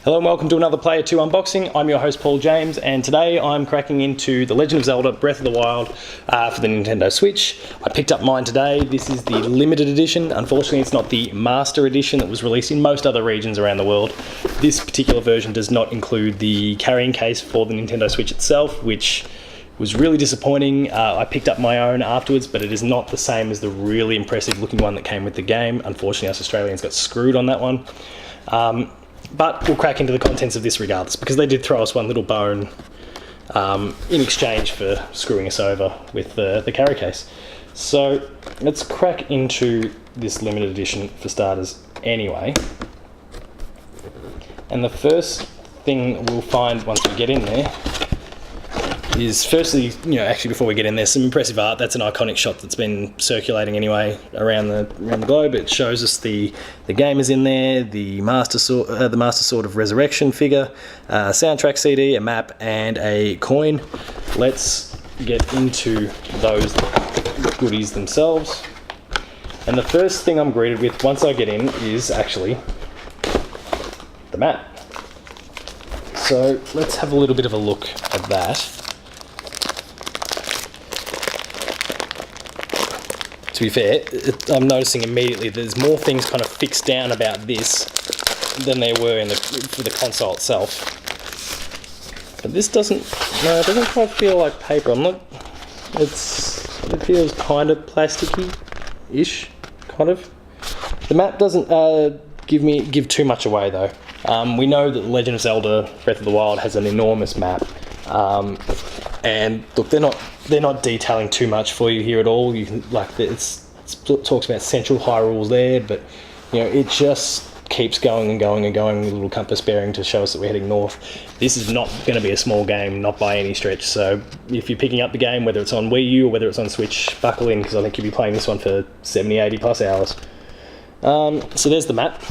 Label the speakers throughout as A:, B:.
A: Hello and welcome to another Player 2 unboxing. I'm your host Paul James, and today I'm cracking into The Legend of Zelda Breath of the Wild for the Nintendo Switch. I picked up mine today. This is the limited edition. Unfortunately, it's not the master edition that was released in most other regions around the world. This particular version does not include the carrying case for the Nintendo Switch itself, which was really disappointing. I picked up my own afterwards, but it is not the same as the really impressive looking one that came with the game. Unfortunately, us Australians got screwed on that one. But we'll crack into the contents of this regardless, because they did throw us one little bone in exchange for screwing us over with the carry case. So let's crack into this limited edition for starters anyway. And the first thing we'll find once we get in there is, firstly, actually before we get in there, some impressive art. That's an iconic shot that's been circulating anyway around the globe. It shows us the game is in there, the Master Sword of Resurrection figure, soundtrack CD, a map, and a coin. Let's get into those goodies themselves. And the first thing I'm greeted with once I get in is actually the map. So let's have a little bit of a look at that. To be fair, I'm noticing immediately there's more things kind of fixed down about this than there were for the console itself. But this doesn't quite feel like paper. It feels kind of plasticky-ish, kind of. The map doesn't give too much away though. We know that Legend of Zelda Breath of the Wild has an enormous map. And look, they're not detailing too much for you here at all. You can, it talks about Central Hyrule there, but it just keeps going and going and going with a little compass bearing to show us that we're heading north. This is not going to be a small game, not by any stretch. So if you're picking up the game, whether it's on Wii U or whether it's on Switch, buckle in, because I think you'll be playing this one for 70, 80 plus hours. So there's the map.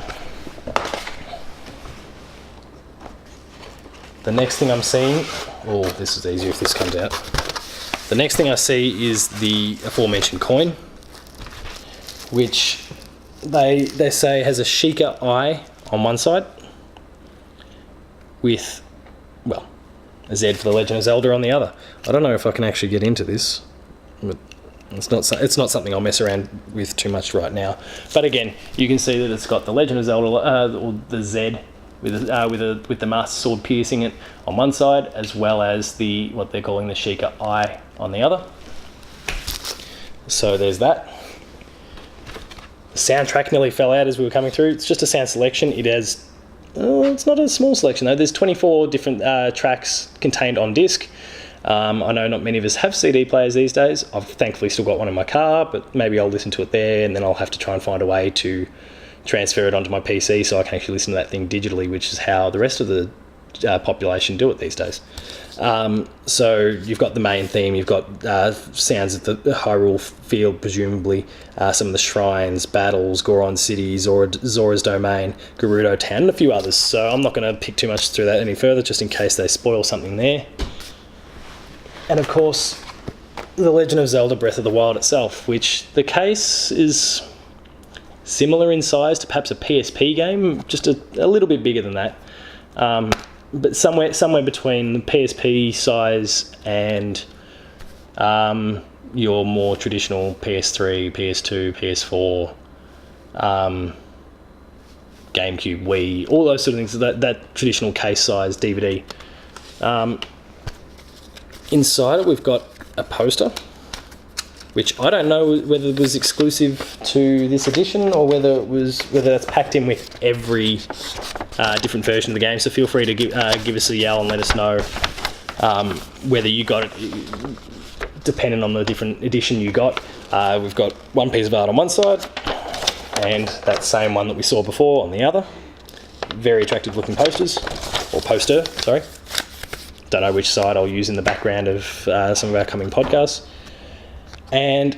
A: The next thing I'm seeing, this is easier if this comes out. The next thing I see is the aforementioned coin, which they say has a Sheikah eye on one side with, a Z for the Legend of Zelda on the other. I don't know if I can actually get into this, but it's not something I'll mess around with too much right now. But again, you can see that it's got the Legend of Zelda, or the Z, with the Master Sword piercing it on one side, as well as what they're calling the Sheikah eye on the other. So there's that. The soundtrack nearly fell out as we were coming through. It's just a sound selection. It has, it's not a small selection though. There's 24 different tracks contained on disc. I know not many of us have CD players these days. I've thankfully still got one in my car, but maybe I'll listen to it there, and then I'll have to try and find a way to transfer it onto my PC so I can actually listen to that thing digitally, which is how the rest of the population do it these days. So you've got the main theme, you've got sounds of the Hyrule field, presumably, some of the shrines, battles, Goron City, Zora's Domain, Gerudo Town, and a few others. So I'm not going to pick too much through that any further, just in case they spoil something there. And of course, The Legend of Zelda Breath of the Wild itself, which the case is similar in size to perhaps a PSP game, just a little bit bigger than that, but somewhere between the PSP size and your more traditional PS3, PS2, PS4, GameCube, Wii, all those sort of things. That traditional case size DVD. Inside it, we've got a poster, which I don't know whether it was exclusive to this edition or whether that's packed in with every different version of the game. So feel free to give us a yell and let us know whether you got it, depending on the different edition you got. We've got one piece of art on one side and that same one that we saw before on the other. Very attractive looking poster, sorry. Don't know which side I'll use in the background of some of our coming podcasts. And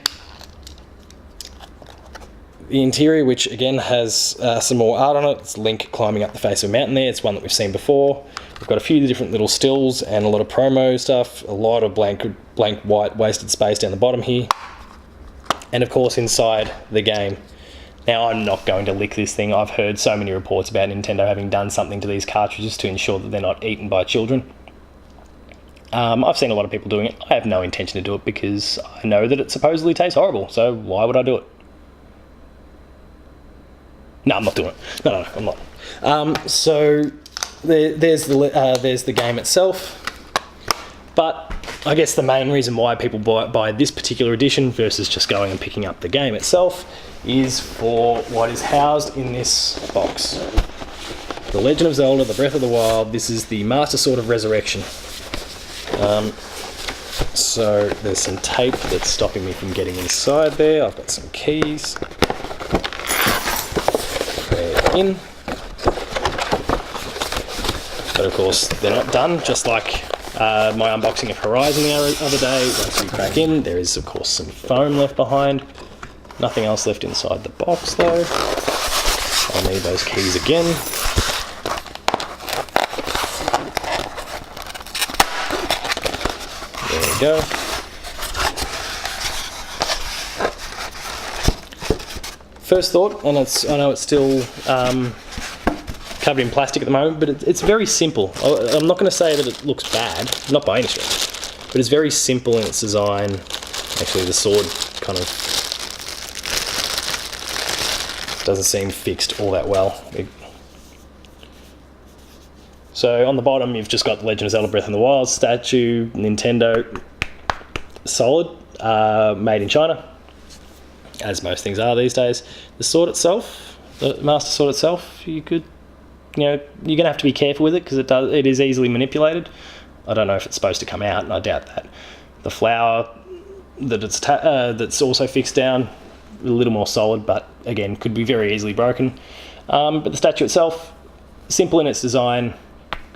A: the interior, which again has some more art on it. It's Link climbing up the face of a mountain there. It's one that we've seen before. We've got a few different little stills and a lot of promo stuff, a lot of blank white wasted space down the bottom here. And of course inside the game. Now, I'm not going to lick this thing. I've heard so many reports about Nintendo having done something to these cartridges to ensure that they're not eaten by children. I've seen a lot of people doing it. I have no intention to do it because I know that it supposedly tastes horrible, so why would I do it? No, I'm not doing it. No, I'm not. So there's the game itself. But I guess the main reason why people buy this particular edition versus just going and picking up the game itself is for what is housed in this box. The Legend of Zelda, the Breath of the Wild. This is the Master Sword of Resurrection. So there's some tape that's stopping me from getting inside there. I've got some keys. They're in. But of course, they're not done, just like my unboxing of Horizon the other day. Once you crack in, there is of course some foam left behind. Nothing else left inside the box though. I'll need those keys again. There we go. First thought, and I know it's still covered in plastic at the moment, but it's very simple. I'm not going to say that it looks bad, not by any stretch, but it's very simple in its design. Actually, the sword kind of doesn't seem fixed all that well. So on the bottom, you've just got the Legend of Zelda Breath of the Wild statue, Nintendo, solid, made in China, as most things are these days. The sword itself, the Master Sword itself, you're going to have to be careful with it because it is easily manipulated. I don't know if it's supposed to come out, and I doubt that. The flower that's also fixed down, a little more solid, but again, could be very easily broken. But the statue itself, simple in its design,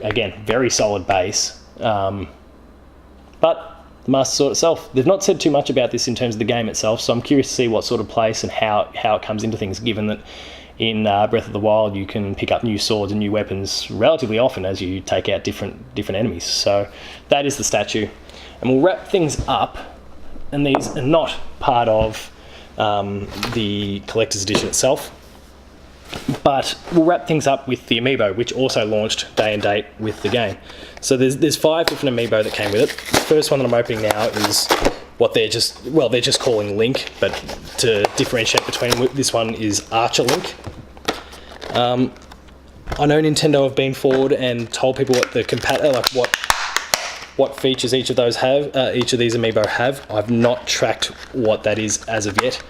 A: again, very solid base. But the Master Sword itself, they've not said too much about this in terms of the game itself, so I'm curious to see what sort of place and how it comes into things, given that in Breath of the Wild you can pick up new swords and new weapons relatively often as you take out different enemies. So that is the statue. And we'll wrap things up, and these are not part of the collector's edition itself, but we'll wrap things up with the amiibo, which also launched day and date with the game. So there's 5 different amiibo that came with it. The first one that I'm opening now is what they're just calling Link, but to differentiate between this one is Archer Link. I know Nintendo have been forward and told people what the what features each of these amiibo have. I've not tracked what that is as of yet,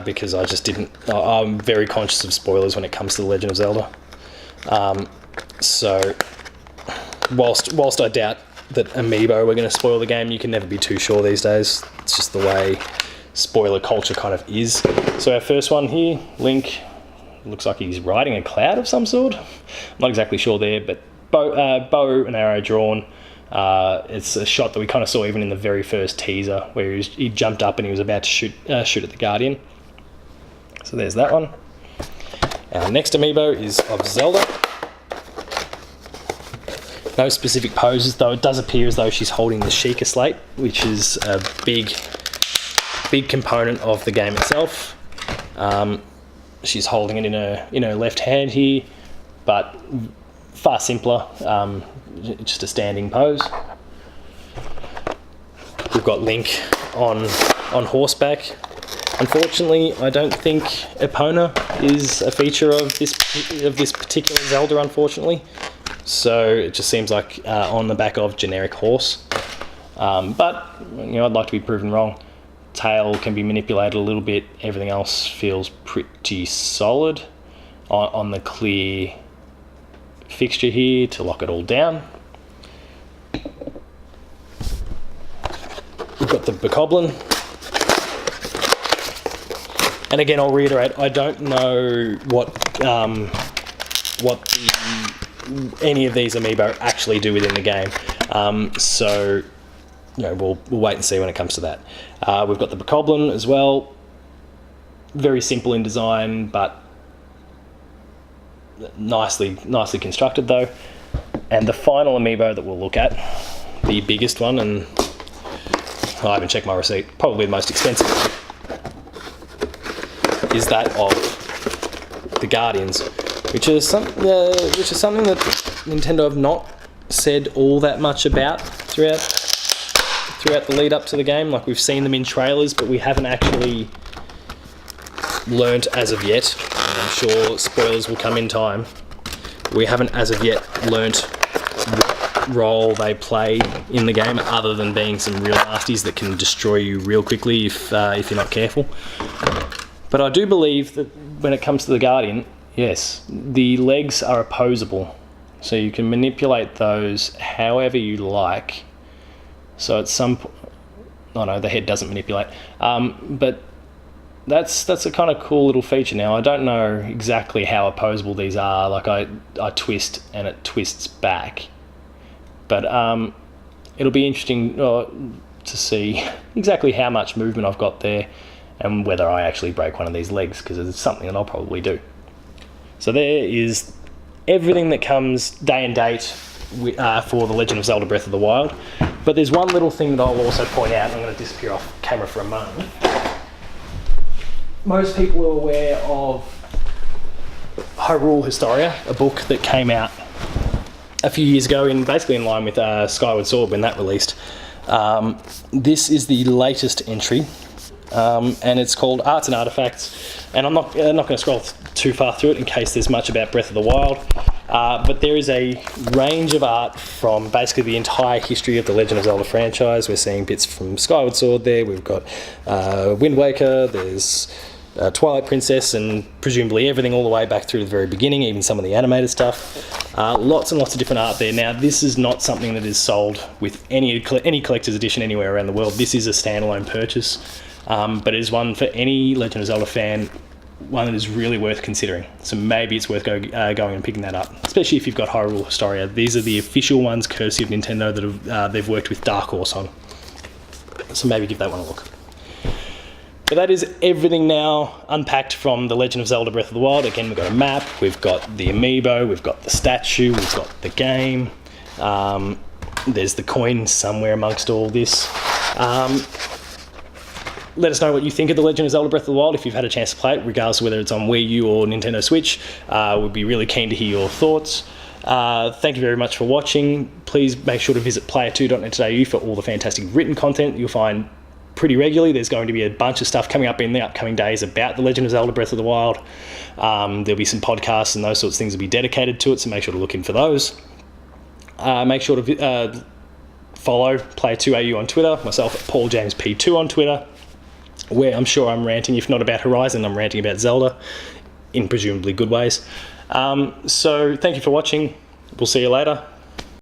A: because I just didn't. I'm very conscious of spoilers when it comes to The Legend of Zelda. So whilst I doubt that amiibo are going to spoil the game, you can never be too sure these days. It's just the way spoiler culture kind of is. So our first one here, Link, looks like he's riding a cloud of some sort. I'm not exactly sure there, but bow and arrow drawn. It's a shot that we kind of saw even in the very first teaser, where he jumped up and he was about to shoot at the Guardian. So there's that one. Our next amiibo is of Zelda. No specific poses, though it does appear as though she's holding the Sheikah Slate, which is a big component of the game itself. She's holding it in her left hand here, but far simpler, just a standing pose. We've got Link on horseback. Unfortunately, I don't think Epona is a feature of this particular Zelda, unfortunately. So it just seems like on the back of generic horse. But I'd like to be proven wrong. Tail can be manipulated a little bit. Everything else feels pretty solid on the clear fixture here to lock it all down. We've got the Bokoblin. And again, I'll reiterate, I don't know what any of these amiibo actually do within the game. So we'll wait and see when it comes to that. We've got the Bokoblin as well. Very simple in design, but nicely constructed though. And the final amiibo that we'll look at, the biggest one, and I haven't checked my receipt, probably the most expensive. is that of the Guardians, which is something that Nintendo have not said all that much about throughout the lead up to the game. Like, we've seen them in trailers, but we haven't actually learnt as of yet, and I'm sure spoilers will come in time, we haven't as of yet learnt what role they play in the game, other than being some real nasties that can destroy you real quickly if you're not careful. But I do believe that when it comes to the Guardian, yes, the legs are opposable, so you can manipulate those however you like. So at some point, oh no, the head doesn't manipulate, but that's a kind of cool little feature. Now, I don't know exactly how opposable these are. Like, I twist and it twists back, but it'll be interesting to see exactly how much movement I've got there and whether I actually break one of these legs, because it's something that I'll probably do. So there is everything that comes day and date for The Legend of Zelda Breath of the Wild. But there's one little thing that I'll also point out, and I'm going to disappear off camera for a moment. Most people are aware of Hyrule Historia, a book that came out a few years ago, basically in line with Skyward Sword when that released. This is the latest entry, and it's called Arts and Artifacts. And I'm not going to scroll too far through it in case there's much about Breath of the Wild. But there is a range of art from basically the entire history of the Legend of Zelda franchise. We're seeing bits from Skyward Sword there. We've got Wind Waker. There's Twilight Princess, and presumably everything all the way back through to the very beginning, even some of the animated stuff. Lots and lots of different art there. Now, this is not something that is sold with any collector's edition anywhere around the world. This is a standalone purchase, but it is one for any Legend of Zelda fan, one that is really worth considering. So maybe it's worth going and picking that up, especially if you've got Hyrule Historia. These are the official ones, courtesy of Nintendo, that they've worked with Dark Horse on. So maybe give that one a look. But that is everything now unpacked from The Legend of Zelda Breath of the Wild. Again, we've got a map, we've got the amiibo, we've got the statue, we've got the game. There's the coin somewhere amongst all this. Let us know what you think of The Legend of Zelda Breath of the Wild if you've had a chance to play it, regardless of whether it's on Wii U or Nintendo Switch. We'd be really keen to hear your thoughts. Thank you very much for watching. Please make sure to visit player2.net.au for all the fantastic written content you'll find pretty regularly. There's going to be a bunch of stuff coming up in the upcoming days about The Legend of Zelda Breath of the Wild. There'll be some podcasts and those sorts of things will be dedicated to it, so make sure to look in for those. Make sure to follow Player2AU on Twitter, myself at PaulJamesP2 on Twitter, where I'm sure I'm ranting, if not about Horizon, I'm ranting about Zelda in presumably good ways. So thank you for watching. We'll see you later.